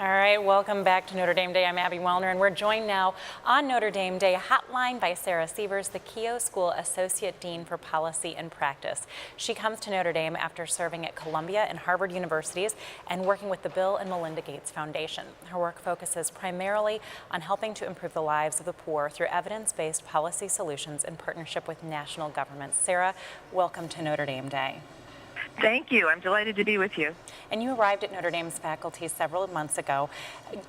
All right, welcome back to Notre Dame Day. I'm Abby Wellner, and we're joined now on Notre Dame Day Hotline by Sara Sievers, the Keough School Associate Dean for Policy and Practice. She comes to Notre Dame after serving at Columbia and Harvard universities and working with the Bill and Melinda Gates Foundation. Her work focuses primarily on helping to improve the lives of the poor through evidence-based policy solutions in partnership with national governments. Sara, welcome to Notre Dame Day. Thank you. I'm delighted to be with you. And you arrived at Notre Dame's faculty several months ago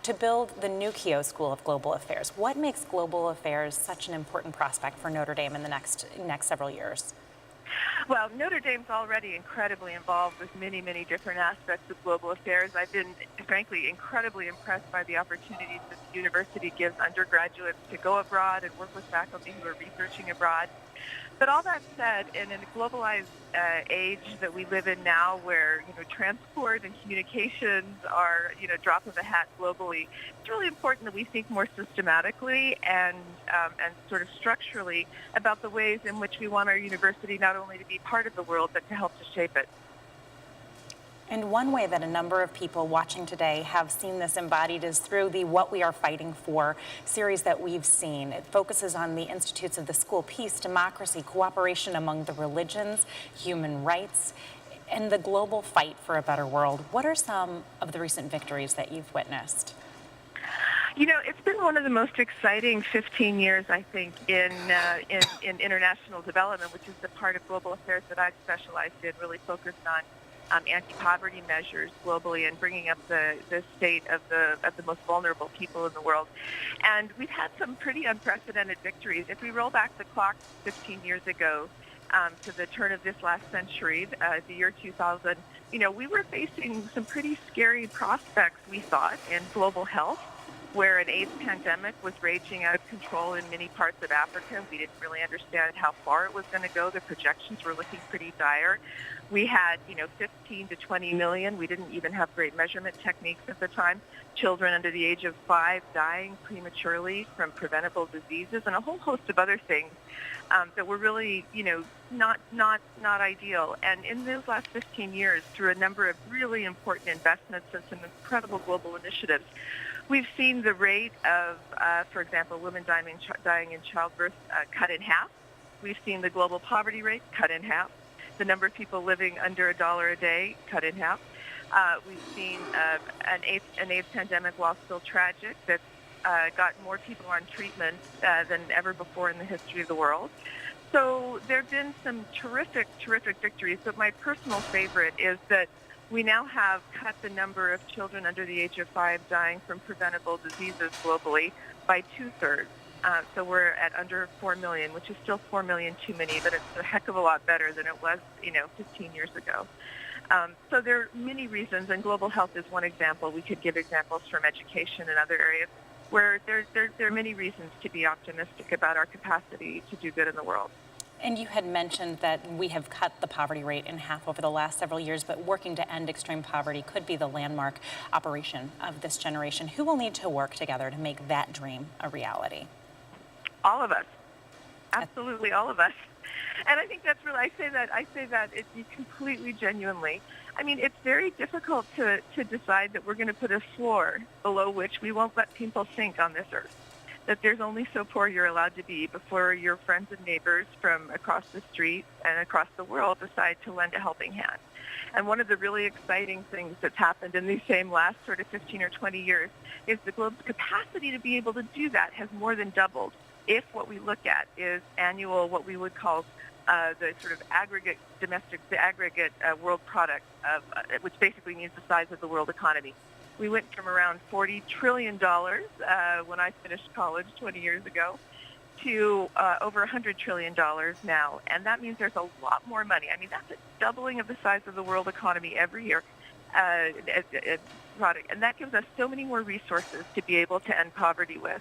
to build the new Keough School of Global Affairs. What makes global affairs such an important prospect for Notre Dame in the next several years? Well, Notre Dame's already incredibly involved with many, many different aspects of global affairs. I've been, frankly, incredibly impressed by the opportunities that the university gives undergraduates to go abroad and work with faculty who are researching abroad. But all that said, in a globalized age that we live in now, where transport and communications are drop of a hat globally, it's really important that we think more systematically and sort of structurally about the ways in which we want our university not only to be part of the world but to help to shape it. And one way that a number of people watching today have seen this embodied is through the What We Are Fighting For series that we've seen. It focuses on the institutes of the school: peace, democracy, cooperation among the religions, human rights, and the global fight for a better world. What are some of the recent victories that you've witnessed? It's been one of the most exciting 15 years, I think, in international development, which is the part of global affairs that I've specialized in, really focused on anti-poverty measures globally and bringing up the state of the most vulnerable people in the world. And we've had some pretty unprecedented victories. If we roll back the clock 15 years ago to the turn of this last century, the year 2000, we were facing some pretty scary prospects, we thought, in global health, where an AIDS pandemic was raging out of control in many parts of Africa. We didn't really understand how far it was going to go. The projections were looking pretty dire. We had, 15 to 20 million. We didn't even have great measurement techniques at the time. Children under the age of 5 dying prematurely from preventable diseases, and a whole host of other things that were really, not ideal. And in those last 15 years, through a number of really important investments and some incredible global initiatives, we've seen the rate of, for example, women dying in childbirth cut in half. We've seen the global poverty rate cut in half. The number of people living under $1 a day cut in half. We've seen an AIDS pandemic, while still tragic, that's got more people on treatment than ever before in the history of the world. So there have been some terrific, terrific victories. But my personal favorite is that we now have cut the number of children under the age of 5 dying from preventable diseases globally by 2/3. So we're at under 4 million, which is still 4 million too many, but it's a heck of a lot better than it was, 15 years ago. So there are many reasons, and global health is one example. We could give examples from education and other areas where there are many reasons to be optimistic about our capacity to do good in the world. And you had mentioned that we have cut the poverty rate in half over the last several years, but working to end extreme poverty could be the landmark operation of this generation. Who will need to work together to make that dream a reality? All of us. Absolutely all of us. And I think that's really, I say that completely genuinely. I mean, it's very difficult to decide that we're going to put a floor below which we won't let people sink on this earth. That there's only so poor you're allowed to be before your friends and neighbors from across the street and across the world decide to lend a helping hand. And one of the really exciting things that's happened in these same last sort of 15 or 20 years is the globe's capacity to be able to do that has more than doubled. If what we look at is annual, what we would call the sort of aggregate world product, which basically means the size of the world economy. We went from around $40 trillion when I finished college 20 years ago to over $100 trillion now. And that means there's a lot more money. I mean, that's a doubling of the size of the world economy every year. Product. And that gives us so many more resources to be able to end poverty with.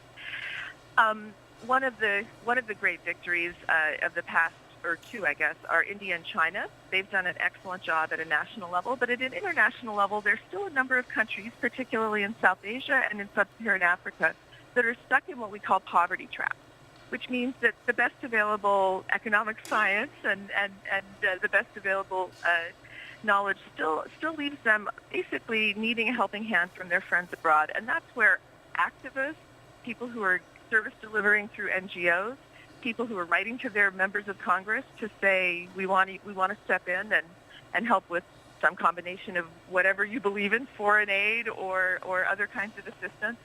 One of the great victories of the past or two, I guess, are India and China. They've done an excellent job at a national level, but at an international level, there's still a number of countries, particularly in South Asia and in sub-Saharan Africa, that are stuck in what we call poverty traps, which means that the best available economic science and the best available knowledge still leaves them basically needing a helping hand from their friends abroad. And that's where activists, people who are service delivering through NGOs, people who are writing to their members of Congress to say we want to step in and help with some combination of whatever you believe in, foreign aid or other kinds of assistance,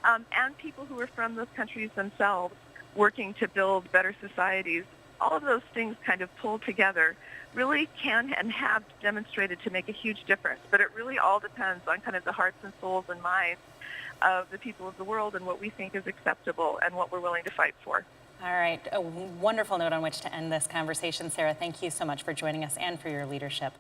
and people who are from those countries themselves working to build better societies. All of those things kind of pulled together really can and have demonstrated to make a huge difference. But it really all depends on kind of the hearts and souls and minds of the people of the world and what we think is acceptable and what we're willing to fight for. All right, a wonderful note on which to end this conversation. Sara, thank you so much for joining us and for your leadership.